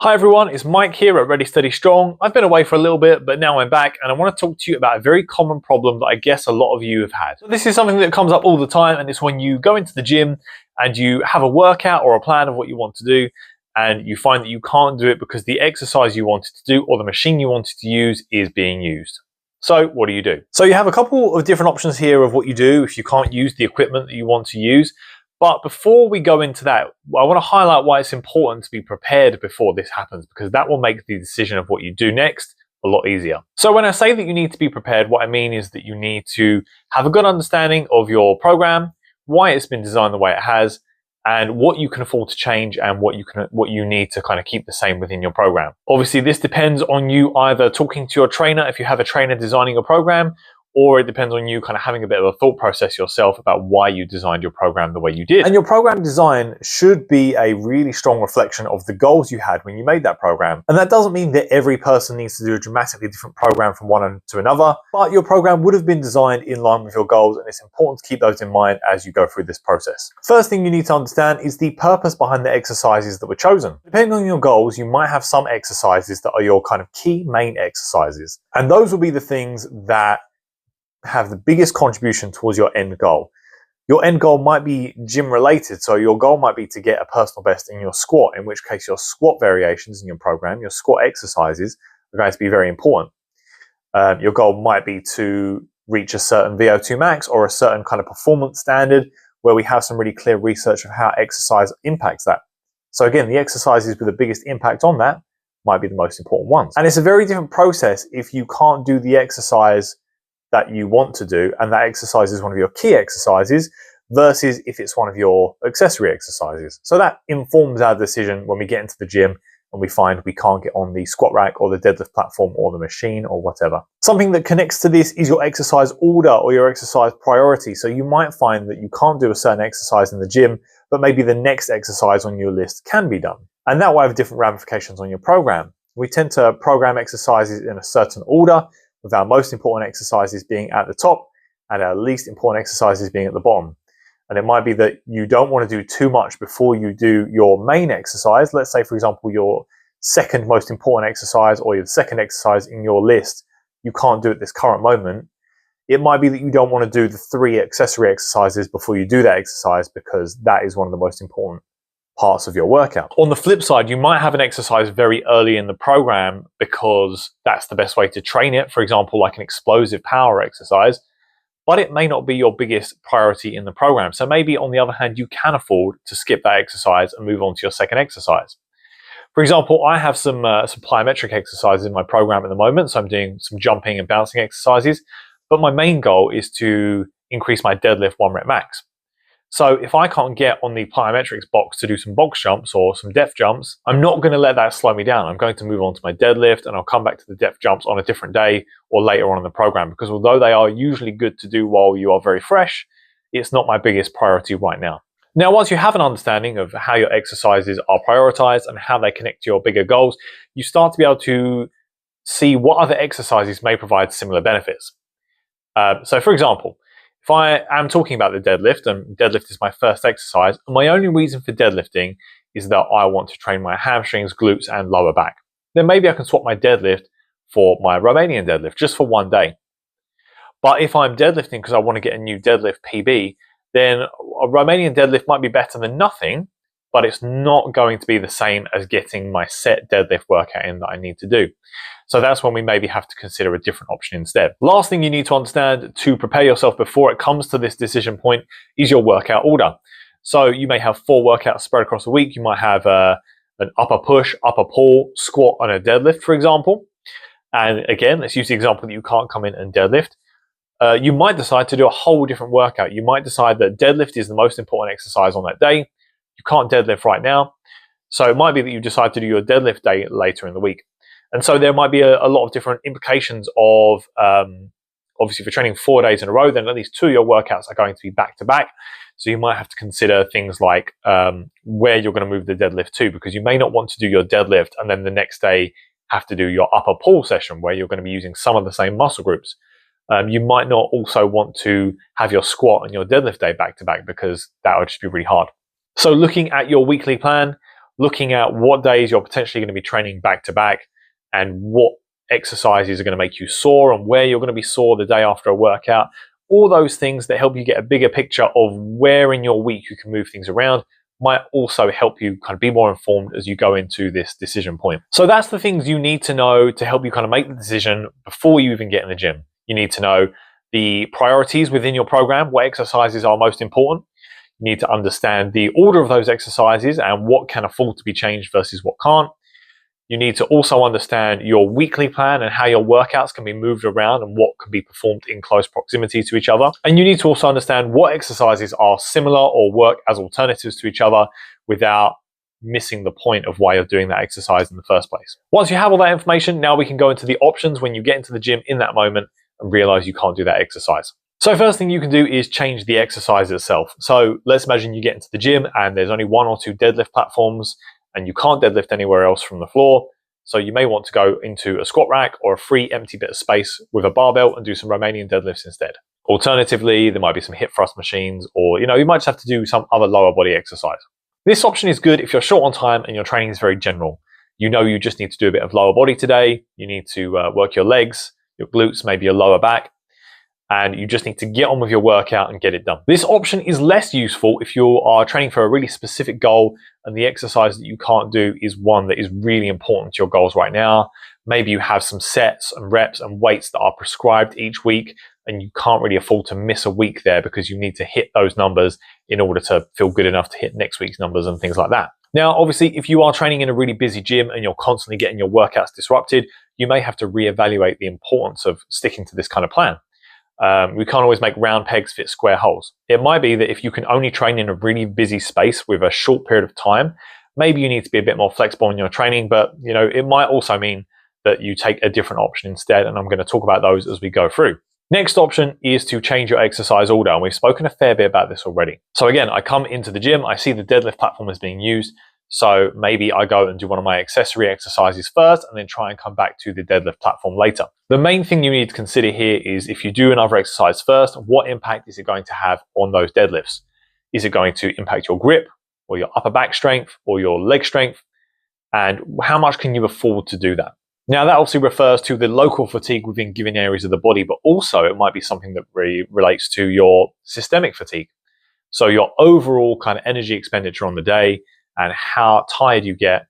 Hi everyone, it's Mike here at Ready Steady Strong. I've been away for a little bit, but now I'm back and I want to talk to you about a very common problem that I guess a lot of you have had. So this is something that comes up all the time, and it's when you go into the gym and you have a workout or a plan of what you want to do and you find that you can't do it because the exercise you wanted to do or the machine you wanted to use is being used. So what do? So you have a couple of different options here of what you do if you can't use the equipment that you want to use. But before we go into that, I want to highlight why it's important to be prepared before this happens, because that will make the decision of what you do next a lot easier. So when I say that you need to be prepared, what I mean is that you need to have a good understanding of your program, why it's been designed the way it has, and what you can afford to change and what you need to kind of keep the same within your program. Obviously, this depends on you either talking to your trainer if you have a trainer designing your program, or it depends on you kind of having a bit of a thought process yourself about why you designed your program the way you did. And your program design should be a really strong reflection of the goals you had when you made that program. And that doesn't mean that every person needs to do a dramatically different program from one to another, but your program would have been designed in line with your goals, and it's important to keep those in mind as you go through this process. First thing you need to understand is the purpose behind the exercises that were chosen. Depending on your goals, you might have some exercises that are your kind of key main exercises. And those will be the things that have the biggest contribution towards your end goal. Your end goal might be gym related, so your goal might be to get a personal best in your squat, in which case your squat variations in your program, your squat exercises, are going to be very important. Your goal might be to reach a certain VO2 max or a certain kind of performance standard where we have some really clear research of how exercise impacts that. So again, the exercises with the biggest impact on that might be the most important ones. And it's a very different process if you can't do the exercise that you want to do, and that exercise is one of your key exercises, versus if it's one of your accessory exercises. So that informs our decision when we get into the gym and we find we can't get on the squat rack or the deadlift platform or the machine or whatever. Something that connects to this is your exercise order or your exercise priority. So you might find that you can't do a certain exercise in the gym, but maybe the next exercise on your list can be done. And that will have different ramifications on your program. We tend to program exercises in a certain order, with our most important exercises being at the top and our least important exercises being at the bottom. And it might be that you don't want to do too much before you do your main exercise. Let's say, for example, your second most important exercise or your second exercise in your list, you can't do at this current moment. It might be that you don't want to do the 3 accessory exercises before you do that exercise, because that is one of the most important parts of your workout. On the flip side, you might have an exercise very early in the program because that's the best way to train it, for example, like an explosive power exercise, but it may not be your biggest priority in the program. So maybe on the other hand, you can afford to skip that exercise and move on to your second exercise. For example, I have some plyometric exercises in my program at the moment, so I'm doing some jumping and bouncing exercises, but my main goal is to increase my deadlift 1 rep max. So if I can't get on the plyometrics box to do some box jumps or some depth jumps, I'm not going to let that slow me down. I'm going to move on to my deadlift, and I'll come back to the depth jumps on a different day or later on in the program, because although they are usually good to do while you are very fresh, it's not my biggest priority right now. Now, once you have an understanding of how your exercises are prioritized and how they connect to your bigger goals, you start to be able to see what other exercises may provide similar benefits. So for example, if I am talking about the deadlift, and deadlift is my first exercise, and my only reason for deadlifting is that I want to train my hamstrings, glutes, and lower back, then maybe I can swap my deadlift for my Romanian deadlift just for 1 day. But if I'm deadlifting because I want to get a new deadlift PB, then a Romanian deadlift might be better than nothing, but it's not going to be the same as getting my set deadlift workout in that I need to do. So that's when we maybe have to consider a different option instead. Last thing you need to understand to prepare yourself before it comes to this decision point is your workout order. So you may have 4 workouts spread across the week. You might have an upper push, upper pull, squat, and a deadlift, for example. And again, let's use the example that you can't come in and deadlift. You might decide to do a whole different workout. You might decide that deadlift is the most important exercise on that day. You can't deadlift right now. So it might be that you decide to do your deadlift day later in the week. And so there might be a lot of different implications of, obviously, if you're training 4 days in a row, then at least 2 of your workouts are going to be back to back. So you might have to consider things like where you're going to move the deadlift to, because you may not want to do your deadlift and then the next day have to do your upper pull session where you're going to be using some of the same muscle groups. You might not also want to have your squat and your deadlift day back to back, because that would just be really hard. So looking at your weekly plan, looking at what days you're potentially going to be training back to back and what exercises are going to make you sore and where you're going to be sore the day after a workout. All those things that help you get a bigger picture of where in your week you can move things around might also help you kind of be more informed as you go into this decision point. So that's the things you need to know to help you kind of make the decision before you even get in the gym. You need to know the priorities within your program, what exercises are most important. You need to understand the order of those exercises and what can afford to be changed versus what can't. You need to also understand your weekly plan and how your workouts can be moved around and what can be performed in close proximity to each other. And you need to also understand what exercises are similar or work as alternatives to each other without missing the point of why you're doing that exercise in the first place. Once you have all that information, now we can go into the options when you get into the gym in that moment and realize you can't do that exercise. So first thing you can do is change the exercise itself. So let's imagine you get into the gym and there's only 1 or 2 deadlift platforms and you can't deadlift anywhere else from the floor. So you may want to go into a squat rack or a free empty bit of space with a barbell and do some Romanian deadlifts instead. Alternatively, there might be some hip thrust machines, or you might just have to do some other lower body exercise. This option is good if you're short on time and your training is very general. You just need to do a bit of lower body today. You need to work your legs, your glutes, maybe your lower back, and you just need to get on with your workout and get it done. This option is less useful if you are training for a really specific goal and the exercise that you can't do is one that is really important to your goals right now. Maybe you have some sets and reps and weights that are prescribed each week and you can't really afford to miss a week there because you need to hit those numbers in order to feel good enough to hit next week's numbers and things like that. Now, obviously, if you are training in a really busy gym and you're constantly getting your workouts disrupted, you may have to reevaluate the importance of sticking to this kind of plan. We can't always make round pegs fit square holes. It might be that if you can only train in a really busy space with a short period of time, maybe you need to be a bit more flexible in your training, but it might also mean that you take a different option instead, and I'm going to talk about those as we go through. Next option is to change your exercise order, and we've spoken a fair bit about this already. So again, I come into the gym, I see the deadlift platform is being used, so maybe I go and do one of my accessory exercises first and then try and come back to the deadlift platform later. The main thing you need to consider here is if you do another exercise first, what impact is it going to have on those deadlifts? Is it going to impact your grip or your upper back strength or your leg strength? And how much can you afford to do that? Now, that obviously refers to the local fatigue within given areas of the body, but also it might be something that really relates to your systemic fatigue. So your overall kind of energy expenditure on the day and how tired you get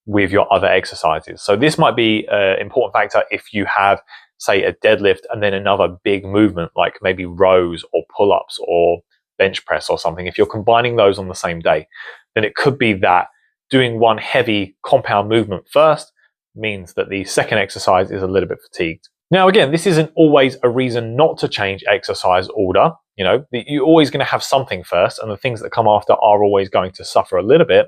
with your other exercises. So this might be an important factor if you have, say, a deadlift and then another big movement, like maybe rows or pull-ups or bench press or something. If you're combining those on the same day, then it could be that doing one heavy compound movement first means that the second exercise is a little bit fatigued. Now, again, this isn't always a reason not to change exercise order. You're always going to have something first, and the things that come after are always going to suffer a little bit.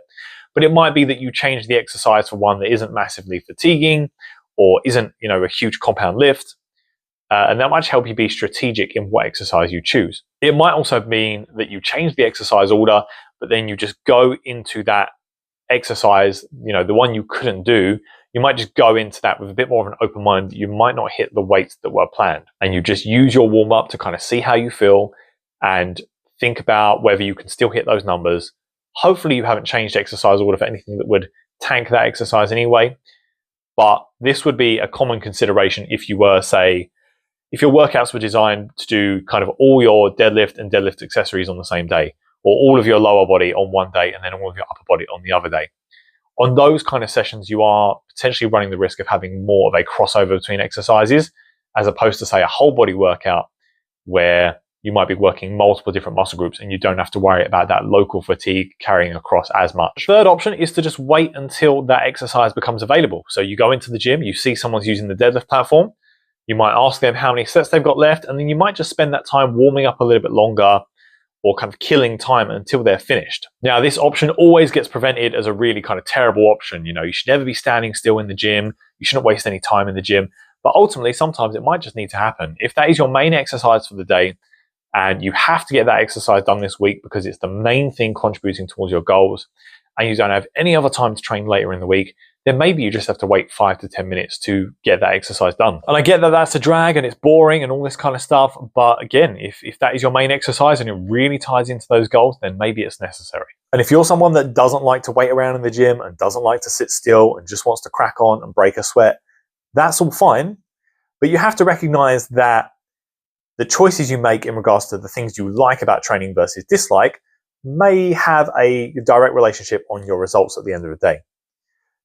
But it might be that you change the exercise for one that isn't massively fatiguing or isn't, a huge compound lift. And that might help you be strategic in what exercise you choose. It might also mean that you change the exercise order, but then you just go into that exercise, the one you couldn't do. You might just go into that with a bit more of an open mind. You might not hit the weights that were planned. And you just use your warm up to kind of see how you feel and think about whether you can still hit those numbers. Hopefully you haven't changed exercise order for anything that would tank that exercise anyway. But this would be a common consideration if you were, say, if your workouts were designed to do kind of all your deadlift and deadlift accessories on the same day, or all of your lower body on one day and then all of your upper body on the other day. On those kind of sessions, you are potentially running the risk of having more of a crossover between exercises, as opposed to, say, a whole body workout where you might be working multiple different muscle groups and you don't have to worry about that local fatigue carrying across as much. The third option is to just wait until that exercise becomes available. So you go into the gym, you see someone's using the deadlift platform, you might ask them how many sets they've got left, and then you might just spend that time warming up a little bit longer or kind of killing time until they're finished. Now, this option always gets prevented as a really kind of terrible option. You should never be standing still in the gym. You shouldn't waste any time in the gym. But ultimately, sometimes it might just need to happen. If that is your main exercise for the day and you have to get that exercise done this week because it's the main thing contributing towards your goals and you don't have any other time to train later in the week, then maybe you just have to wait 5 to 10 minutes to get that exercise done. And I get that that's a drag and it's boring and all this kind of stuff. But again, if that is your main exercise and it really ties into those goals, then maybe it's necessary. And if you're someone that doesn't like to wait around in the gym and doesn't like to sit still and just wants to crack on and break a sweat, that's all fine. But you have to recognize that the choices you make in regards to the things you like about training versus dislike may have a direct relationship on your results at the end of the day.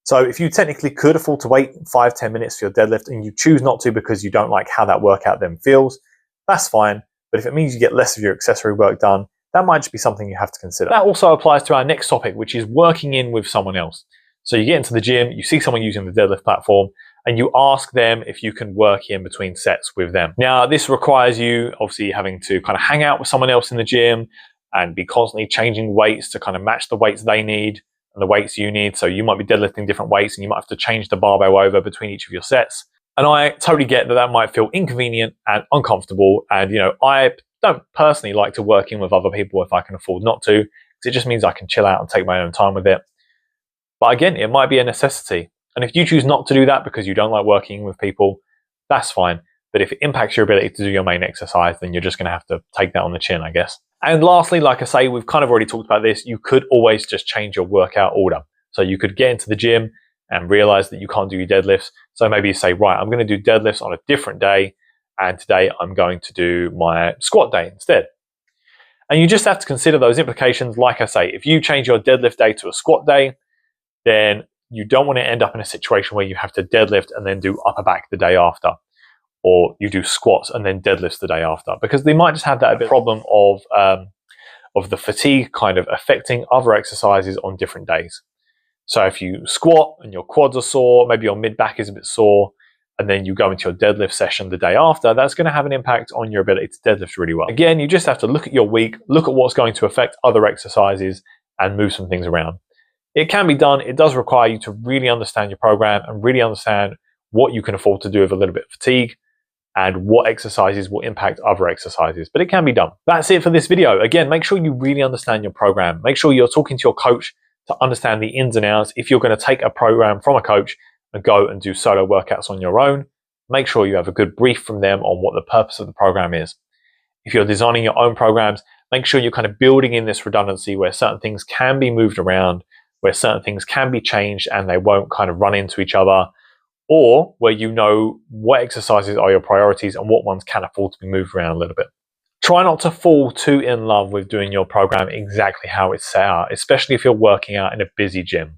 So if you technically could afford to wait 5-10 minutes for your deadlift and you choose not to because you don't like how that workout then feels, that's fine. But if it means you get less of your accessory work done, that might just be something you have to consider. That also applies to our next topic, which is working in with someone else. So you get into the gym, you see someone using the deadlift platform, and you ask them if you can work in between sets with them. Now, this requires you obviously having to kind of hang out with someone else in the gym and be constantly changing weights to kind of match the weights they need and the weights you need. So you might be deadlifting different weights and you might have to change the barbell over between each of your sets. And I totally get that that might feel inconvenient and uncomfortable. And, I don't personally like to work in with other people if I can afford not to, because it just means I can chill out and take my own time with it. But again, it might be a necessity. And if you choose not to do that because you don't like working with people, that's fine. But if it impacts your ability to do your main exercise, then you're just going to have to take that on the chin, I guess. And lastly, like I say, we've kind of already talked about this. You could always just change your workout order. So you could get into the gym and realize that you can't do your deadlifts. So maybe you say, right, I'm going to do deadlifts on a different day. And today I'm going to do my squat day instead. And you just have to consider those implications. Like I say, if you change your deadlift day to a squat day, then you don't want to end up in a situation where you have to deadlift and then do upper back the day after, or you do squats and then deadlifts the day after, because they might just have that problem of the fatigue kind of affecting other exercises on different days. So if you squat and your quads are sore, maybe your mid back is a bit sore, and then you go into your deadlift session the day after, that's going to have an impact on your ability to deadlift really well. Again, you just have to look at your week, look at what's going to affect other exercises, and move some things around. It can be done. It does require you to really understand your program and really understand what you can afford to do with a little bit of fatigue and what exercises will impact other exercises, but it can be done. That's it for this video. Again, make sure you really understand your program. Make sure you're talking to your coach to understand the ins and outs. If you're going to take a program from a coach and go and do solo workouts on your own, make sure you have a good brief from them on what the purpose of the program is. If you're designing your own programs, make sure you're kind of building in this redundancy where certain things can be moved around, where certain things can be changed and they won't kind of run into each other, or where you know what exercises are your priorities and what ones can afford to be moved around a little bit. Try not to fall too in love with doing your program exactly how it's set out, especially if you're working out in a busy gym.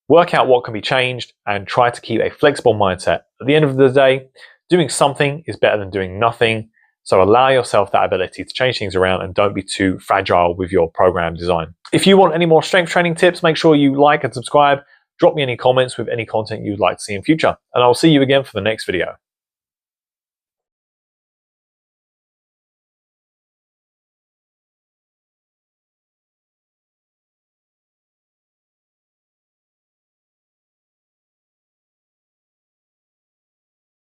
Work out what can be changed and try to keep a flexible mindset. At the end of the day, doing something is better than doing nothing. So allow yourself that ability to change things around and don't be too fragile with your program design. If you want any more strength training tips, make sure you like and subscribe. Drop me any comments with any content you'd like to see in future. And I'll see you again for the next video.